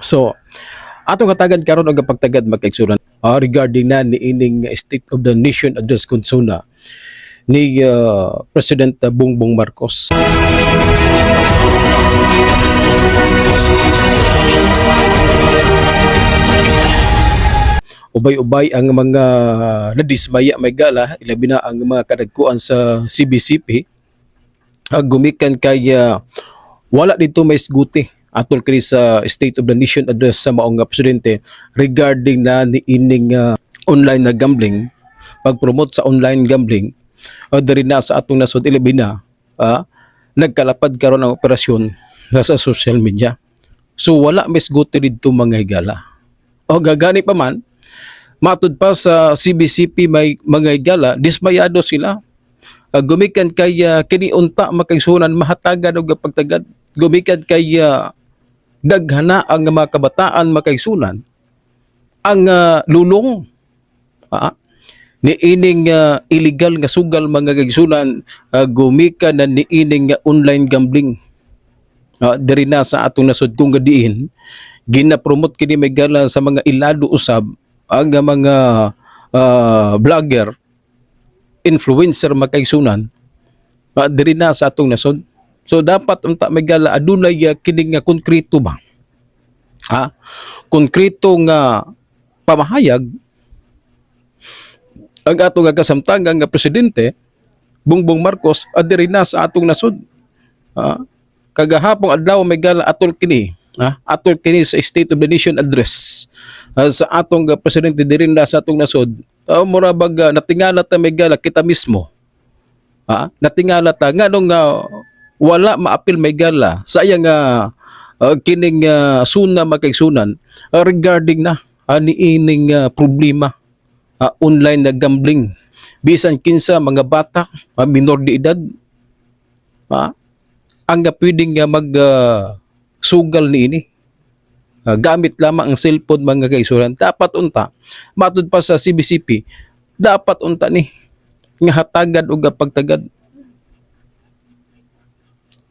So, atong katagan karon og pagtagad magkaigsunan regarding na ni ining State of the Nation address konsuna ni President Bongbong Marcos. Ubay-ubay ang mga nadismaya may gala, ilabi na ang mga kadagkuan sa CBCP gumikan kay wala dito may isguti atol kini sa State of the Nation address sa maong presidente regarding na ni ining online na gambling, pag-promote sa online gambling diri na sa atong nasod ilabi na nagkalapad karon ang operasyon sa social media. So wala may isguti dito mga higala. O gagani pa man matud pa sa CBCP may mga higala, dismayado sila. Gumikan kay kini unta makaigsunan mahatagan og pagtagad, gumikan kay daghana ang mga kabataan makaigsunan ang lulong ni ining illegal nga sugal mga kaigsunan gumikan na ni ining online gambling diri na sa atong nasod kung gadiin gina-promote kini may gala sa mga ilado usab ang mga vlogger, influencer makaigsunan diri na sa atong nasod. So dapat unta may gala adunay kini nga konkreto ba? Konkreto nga pamahayag ang atong kasamtangan nga presidente Bongbong Marcos diri na sa atong nasod. Kagahapon adlaw may gala atol kini sa State of the Nation address sa atong presidente diri na sa atong nasod. Mura bag natingala ta may gala kita mismo. Natingala ta nganong wala maapil may gala sa iyang kining suna makaigsunan regarding na ni ining problema online na gambling bisan kinsa mga bata minor de edad ang pwedeng mag sugal niini gamit lamang ang cellphone mga kaigsunan. Dapat unta matud pa sa CBCP dapat unta ni nga hatagad og pagtagad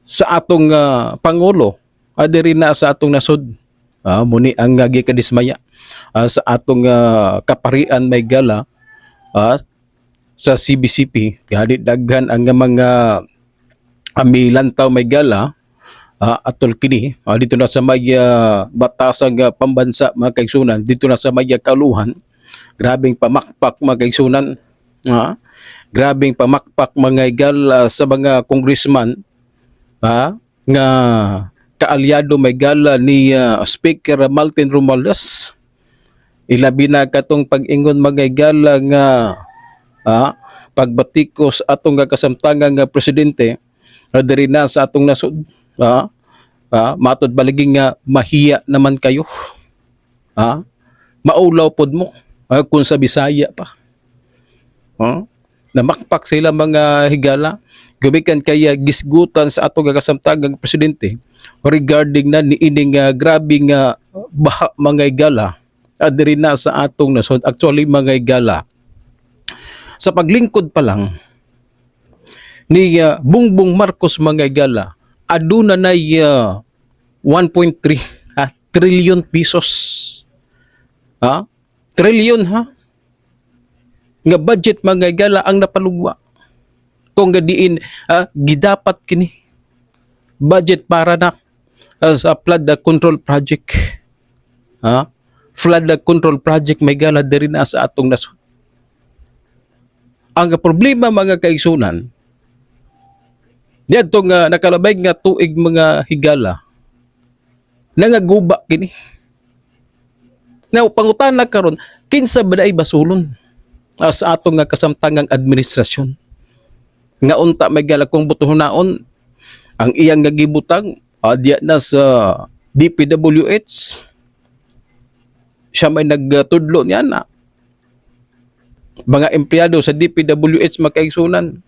sa atong pangulo diri na sa atong nasod. Muni ang gikadismaya sa atong kaparian may gala sa CBCP gani daghan ang mga amilantaw may gala atol kini dito na sa may batasang pambansa mga kaigsunan, dito na sa may kaluhan. Grabing pamakpak mga kaigsunan, grabing pamakpak mga igal sa mga congressman nga kaalyado may gala ni Speaker Martin Romualdez. Ilabi na katong pag-ingon mga igala nga pagbatikos atong kasamtangan nga presidente diri na sa atong nasod. Matod baliging nga mahiya naman kayo. Maulaw pod mo kung sa Bisaya pa. Namakpak sila mga higala, gumikan kaya gisgutan sa atong kasamtangang presidente regarding na ni ining grabing baha mga higala diri na sa atong nasod. Actually mga higala, sa paglingkod pa lang ni Bongbong Marcos mga higala, aduna na 1.3 trillion pesos. Trillion nga budget mga higala ang napalugwa. Kung gadiin gidapat kini budget para na sa flood control project. Flood control project may gala diri na sa atong nasod. Ang problema mga kaigsunan dito nga nakalabay nga tuig mga higala nangaguba kini. Now pangutana karon kinsa ba ay basulon sa atong nga kasamtangang administrasyon nga unta may gala kung butohon ang iyang nga gibutang diya na sa DPWH. Siya may nagtudlo niya na mga empleyado sa DPWH makaigsunan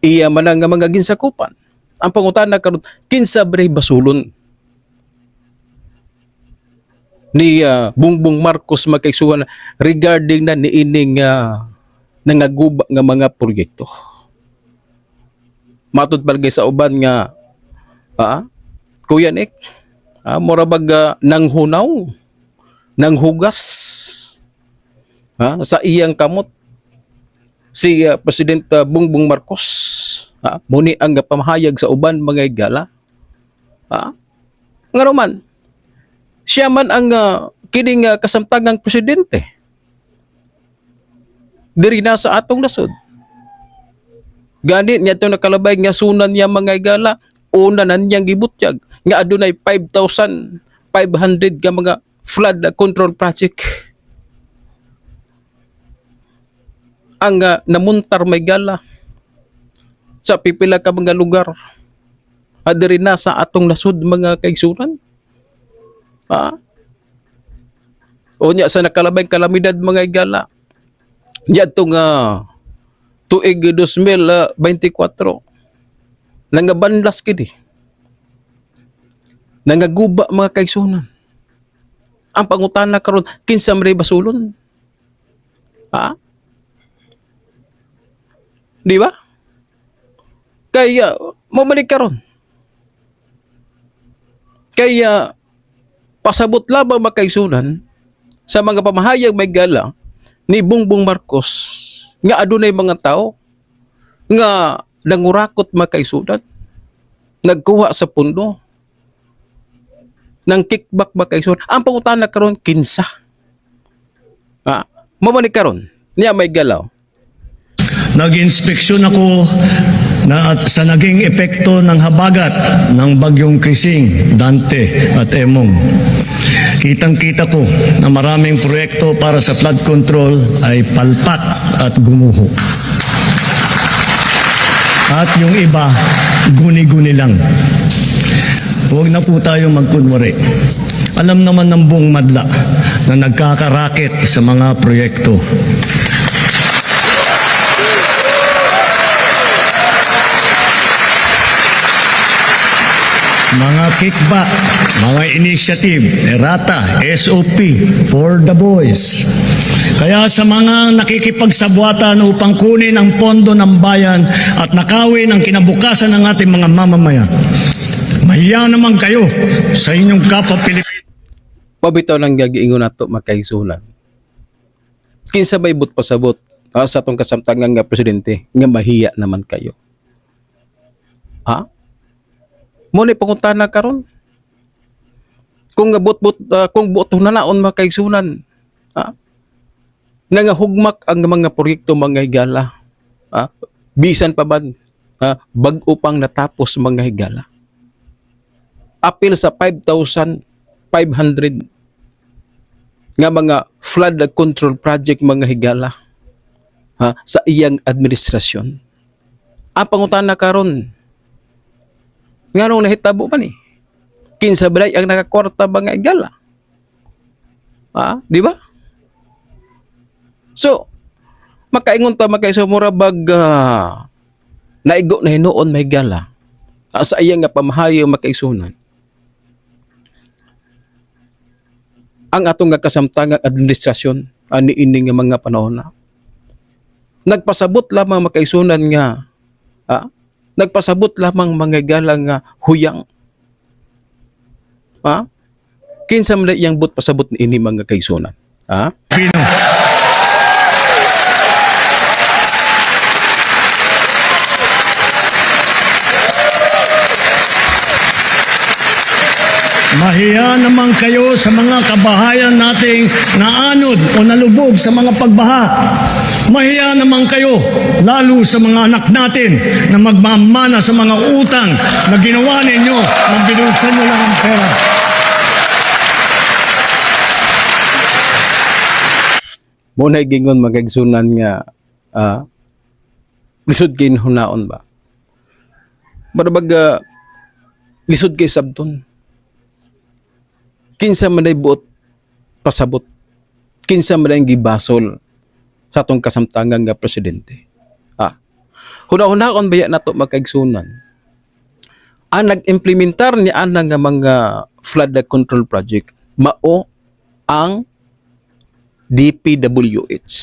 iya man nga mga ginsakupan. Ang pangutana karon kinsa ba basulon ni Bongbong Marcos makaigsunan regarding na ni ining nangaguba nga mga proyekto. Matud palagay sa uban nga Kuya Nick, Mura bag nanghunaw, nanghugas sa iyang kamot si President Bongbong Marcos. Muni ang pamahayag sa uban mga higala. Nga naman, siya man ang kining kasamtangang presidente. Diri na sa atong nasod. Ganit niya ito nakalabay nga sunan niya mga higala, una na niyang gibutyag nga adunay 5,500 ka mga flood control project ang namuntar may gala sa pipila ka mga lugar adiri na sa atong nasud mga kaigsunan. O niya sa nakalabay kalamidad mga higala niya itong tuig 2024 nangabanlas kini nangaguba mga kaigsunan. Ang pangutana karon kinsa man basulon? Di ba? Kaya mamalik karon. Kaya pasabot labang mga kaigsunan sa mga pamahayag may gala ni Bongbong Marcos nga adunay mga tao nga nangurakot mga kaigsunan, nagkuha sa pundo ng kickback ba kaigsunan. Ang pangutana karon kinsa? Mamalik karon niya may galaw. Nag-inspeksyon ako sa naging epekto ng habagat ng bagyong Krising, Dante at Emong. Kitang-kita ko na maraming proyekto para sa flood control ay palpak at gumuho. At yung iba, guni-guni lang. Huwag na po tayo magkunwari. Alam naman ng buong madla na nagkakaraket sa mga proyekto. Mga kickback, mga initiative, errata, SOP, for the boys. Kaya sa mga nakikipagsabwatan upang kunin ang pondo ng bayan at nakawin ang kinabukasan ng ating mga mamamayan, mahiya naman kayo sa inyong kapwa Pilipino. Pabitaw lang gagiingon nato makaigsunan. Kinsa bay but pasabot sa atong kasamtangan nga presidente nga mahiya naman kayo. Mo ni pangutana karon. Kung kung buto na naon makaigsunan. Nangahugmak ang mga proyekto mga higala. Bisan pa ba bag-o pang natapos mga higala. Apil sa 5,500 nga mga flood control project mga higala sa iyang administrasyon. Ang pangutana karon nga nung nahitabo pa ni kinsa balay ang nakakwarta ba nga higala? Di ba? So makaingon ta makaisumura bag naigo na hinuon may higala sa iyang nga pamahayo makaisunan. Ang atong nga kasamtangang administrasyon ani ini nga mga panahon na nagpasabot lamang makaisunan nga nagpasabot lamang mga galang nga huyang. Kinsa man iyang but pasabot ni ini mga kaisunan. Pino. Mahiya naman kayo sa mga kabahayan nating naanod o nalubog sa mga pagbaha. Mahiya naman kayo lalo sa mga anak natin na magmamana sa mga utang na ginawa ninyo nang binulsan nyo lang ang pera. Muna gingon magagsunan nga lisod kay hunaon ba? Barabag lisod kay sabton. Kinsa man ay buot pasabot. Kinsa man ay gibasol sa atong kasamtangan nga presidente. Huna-hunahon baya nato makaigsunan. Ang nag-implementar ni ana nga mga flood control project mao ang DPWH.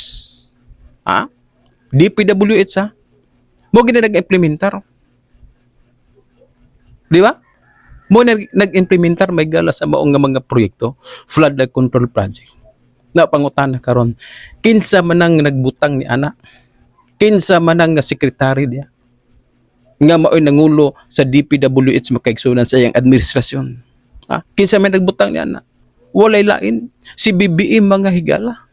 Mo gina nag-implementar. Di ba? Mo nag-implementar may gala sa maong nga mga proyekto, flood control project. Na pangutana karon, kinsa man ang nagbutang ni ana? Kinsa man ang nga sekretary niya? Nga mao'y nangulo sa DPWH makaigsunan sa iyang administrasyon. Ha? Kinsa man nagbutang ni ana? Walay lain si BBM mga higala.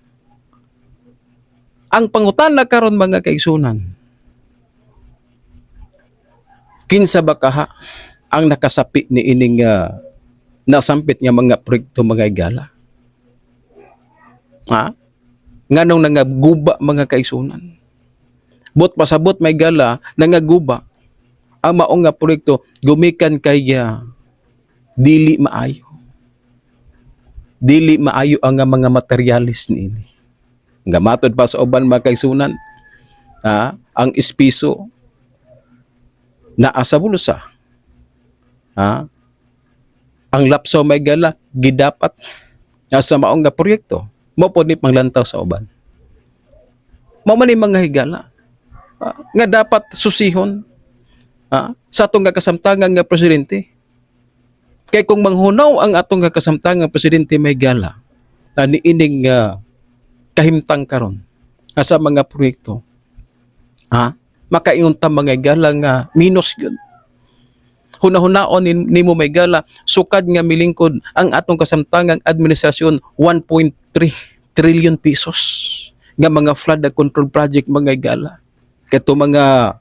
Ang pangutana karon mga kaigsunan, kinsa ba kaha ang nakasapi ni ining nasampit nga mga proyekto mga higala? Ha? Nganong nangaguba mga kaigsunan? Bot pasabot may gala nangaguba ang maong nga proyekto gumikan kay dili maayo. Dili maayo ang mga materialis niini. Nga matod pa sa uban mga kaigsunan, ang espiso naa sa bulsa. Ang lapsaw may gala gidapat sa maong nga proyekto mo po ni panglantaw sa uban. Mao man ni mga higala nga dapat susihon sa atong nga kasamtangan nga presidente. Kay kung manghunaw ang atong nga kasamtangan presidente may gala niining kahimtang karon sa mga proyekto, makaingon ta mga gala nga minus yun. Hunahunaon nimo may gala sukad nga milingkod ang atong kasamtangang administrasyon 1.3 trillion pesos nga mga flood control project mga gala. Kato mga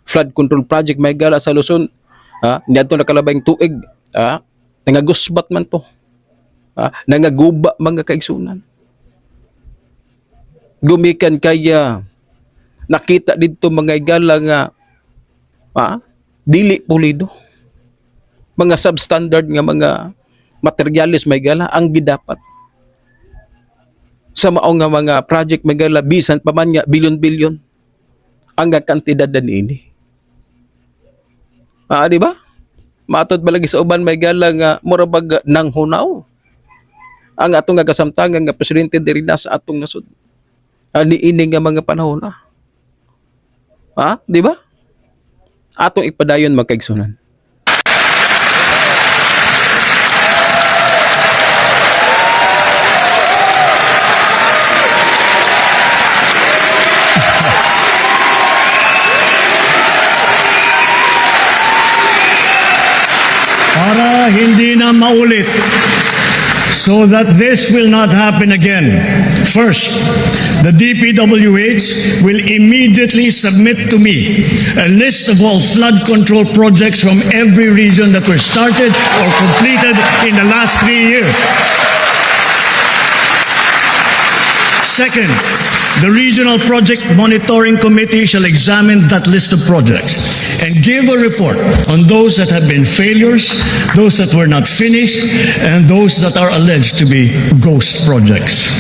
flood control project may gala sa Luzon, niadto nakalabayng tuig, nangagusbat man to. Nangaguba mga kaigsunan. Gumikan kaya nakita dito mga igala nga dili pulido. Mga substandard nga mga materialis may gala ang gidapat. Sa mao nga mga project may gala bisan pa man nga bilyon-bilyon ang kantidad na niini. Di ba? Matod balagi sa uban may gala nga murabag nang hunaw ang atong nga kasamtangan nga presidente diri na sa atong nasud. Niini nga mga panahon di ba? Atong ipadayon magkaigsunan. Para hindi na maulit, so that this will not happen again. First, the DPWH will immediately submit to me a list of all flood control projects from every region that were started or completed in the last 3 years. Second, the Regional Project Monitoring Committee shall examine that list of projects and give a report on those that have been failures, those that were not finished, and those that are alleged to be ghost projects.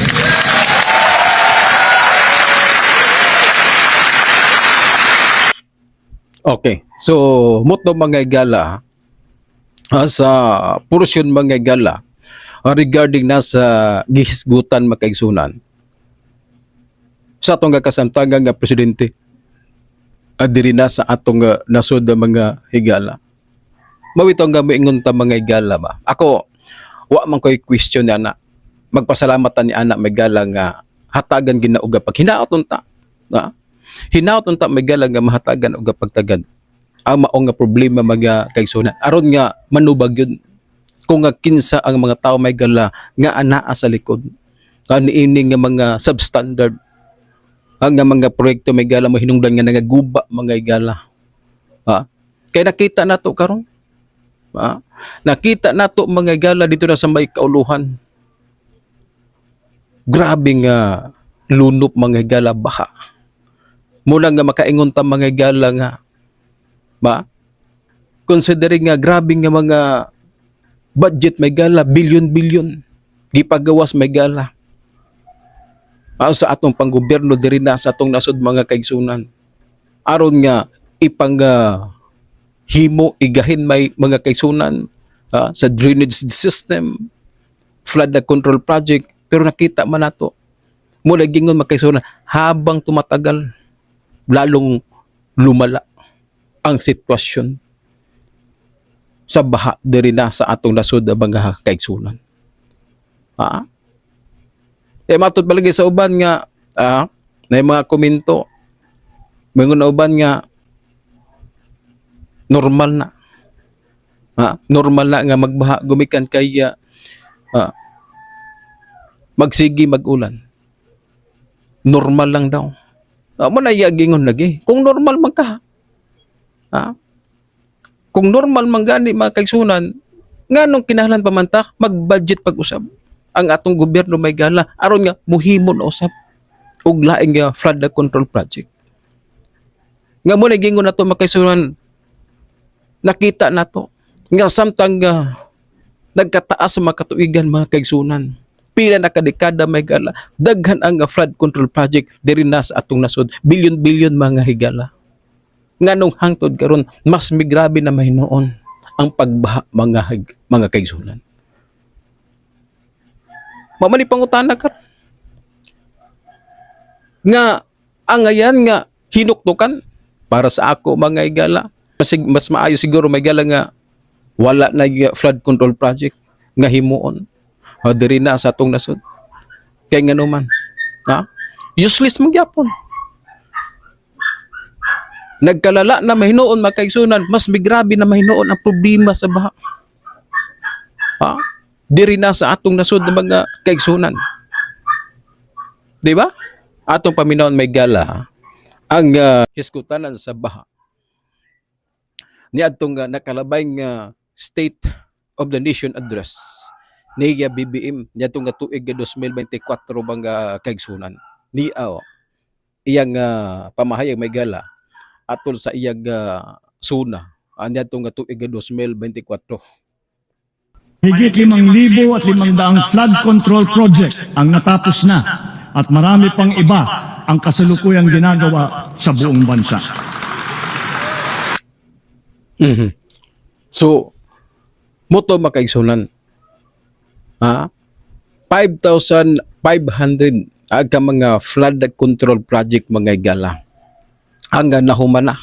Okay. So, mutno mga igala sa portion mga igala regarding na sa gihisgutan makaigsunan sa atong kasamtangan nga presidente diri na sa atong nasod mga higala. Mawito nga moingon ta mga higala ba. Ako wa man koy question ana. Magpasalamatan ni ana may gala nga hatagan ginauga pag hinaoton ta. Hinaoton ta may gala nga mahatagan og pagtagad. Ang mao nga problema mga kaigsunan. Aron nga manubag yun kung nga kinsa ang mga tao may gala nga anaa sa likod. Niini nga mga substandard ang mga proyekto may gala mo hinungdan nga nagaguba mga igala. Kaya nakita nato karon. Nakita nato mga igala dito na sa may kauluhan. Grabe nga lunop mga igala baka. Muna nga makaingon ta mga igala nga considering nga grabe nga mga budget may gala bilyon-bilyon gipagawas may gala. Sa atong panggobyerno diri na sa atong nasod mga kaigsunan aron nga ipang himo igahin may mga kaigsunan sa drainage system, flood control project, pero nakita man nato mula gingon makaigsunan habang tumatagal lalong lumala ang sitwasyon. sa baha diri na sa atong nasod ang mga kaigsunan. Matod palagi sa uban nga na mga komento mga uban nga normal na. Normal na nga magbaha gumikan kay magsigi magulan. Normal lang daw. Mo na gingon lagi. Kung normal man ka. Kung normal man gani mga kaigsunan, nganong kinahanglan pa man ta mag-budget pag-usab ang atong gobyerno may gala aron nga muhimo na usab og laing nga flood control project. Nga mo na gingon nato mga kaigsunan, nakita nato nga samtang nagkataas sa mga katuigan mga kaigsunan, pila na kadekada may gala, daghan ang flood control project diri na sa atong nasod, bilyon-bilyon mga higala. Nganong hangtod karon mas migrabe na mahinuon ang pagbaha mga kaigsunan. Mamani pangutana ka nga ang ayan nga hinuktukan para sa ako mga higala, mas maayo siguro may gala nga wala na flood control project nga himuon diri na sa atong nasod. Kay ngano man, useless man gyapon. Nagkalala na mahinuon mga kaigsunan, mas migrabe na mahinuon ang problema sa baha. Diri na sa atong nasod ng mga kaigsunan. Di ba? Atong paminawon may gala ang hiskutanan sa baha. Ni atong nakalabay nga State of the Nation Address ni BBM ni atong tuig 2024 mga kaigsunan. Ni iyang pamahayag may gala atol sa iyag suna anya itong tuig 2024. Higit 5,500 flood control project ang natapos na at marami pang iba ang kasalukuyang ginagawa sa buong bansa. So, moto makaigsunan. 5,500 aga mga flood control project mga igala. Hanggang nahumana.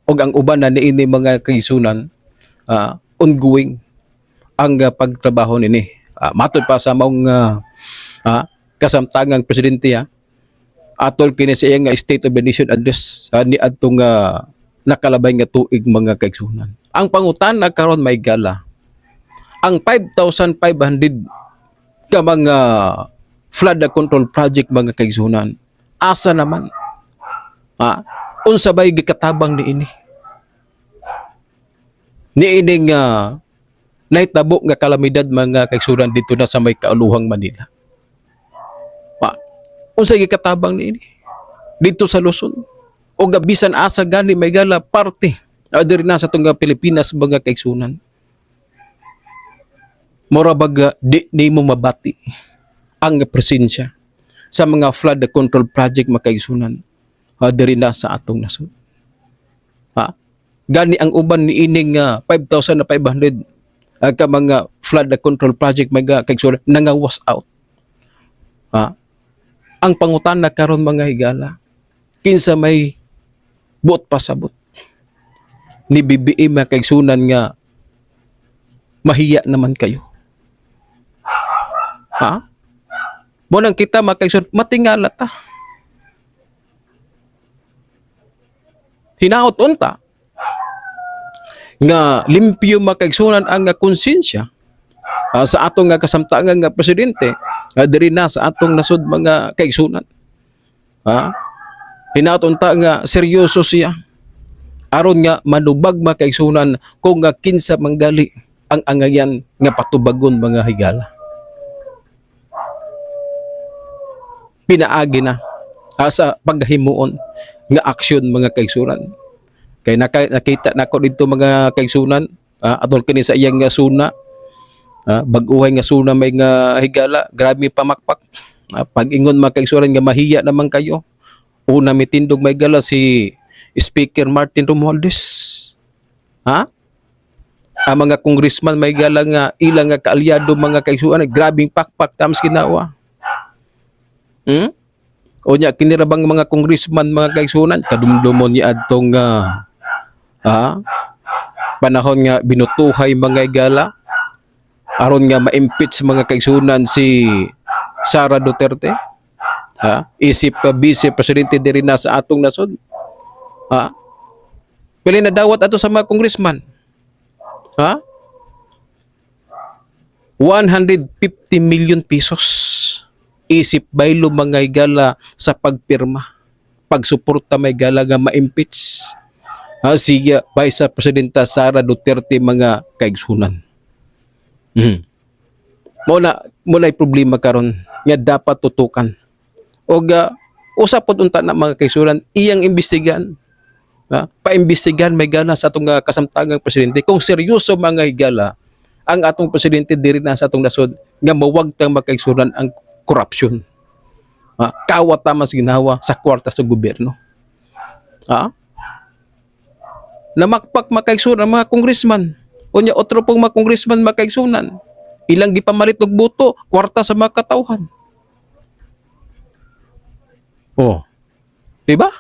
Og ang uban na niini mga kaigsunan ongoing ang pagtrabaho nini. Matod pa sa maong kasamtangang presidente atol kini sa iyang State of the Nation Address ni adtong nakalabay nga tuig mga kaigsunan. Ang pangutana karon may gala. Ang 5,500 ka mga flood control project mga kaigsunan, asa naman? Unsa bay gikatabang niini? Niining nahitabo nga kalamidad mga kaigsunan dito na sa may kauluhang Manila. Unsa gikatabang niini? Dito sa Luzon. O gabisan asa gani may gala parte diri na sa tunga Pilipinas mga kaigsunan. Mura baga di mo mabati ang presensya sa mga flood control project mga kaigsunan diri na sa atong nasod. Gani ang uban ni ining 5,500 ka mga flood control project mga kaigsunan nangawas out. Ang pangutana karon mga higala, kinsa may buot pasabot ni BBM mga kaigsunan nga mahiya naman kayo. Mo nang kita mga kaigsunan matingala ta. Hinaot unta nga limpyo mga kaigsunan ang konsensya sa atong nga kasamtangan nga presidente diri na sa atong nasod mga kaigsunan. Hinaot unta nga seryoso siya aron nga manubag mga kaigsunan kung nga kinsa manggali ang angayan nga patubagon mga higala. Pinaagi na sa paghimuon nga aksyon mga kaigsunan. Kay nakita nako dito mga kaigsunan atol kini sa iyang nga suna bag-uhay nga suna may nga higala, grabe pamakpak. Pag-ingon mga kaigsunan nga mahiya naman kayo. Una mitindog may gala si Speaker Martin Romualdez. Ang mga congressman may gala nga ilang nga kaalyado mga kaigsunan, grabing pakpak tams ginawa. O nya kinirabang mga congressman mga kaigsunan kadumdumon ni adtong panahon nga binutuhay mga igala aron nga ma-impeach mga kaigsunan si Sara Duterte. Ha? Isip pa vice presidente diri na sa atong nasod. Ha? Pili na dawat ato sa mga congressman. Ha? 150 million pesos. Isip baylo mga igala sa pagpirma. Pagsuporta may gala nga ma-impeach. Ha, siya Vice Presidenta Sara Duterte mga kaigsunan. Muna problema karon nga dapat tutukan. O usapot unta na mga kaigsunan iyang imbestigan. Paimbestigan may gala sa atong kasamtangang presidente kung seryoso mga higala ang atong presidente diri na sa atong nasod nga mawagtang makaigsunan ang korupsyon. Kawat tamas ginawa sa kwarta sa gobyerno. Namakpak makaigsunan mga congressman. Unya otro pong mga congressman makaigsunan. Ilang gipamalit og boto, kwarta sa mga katawhan. Oh. Diba?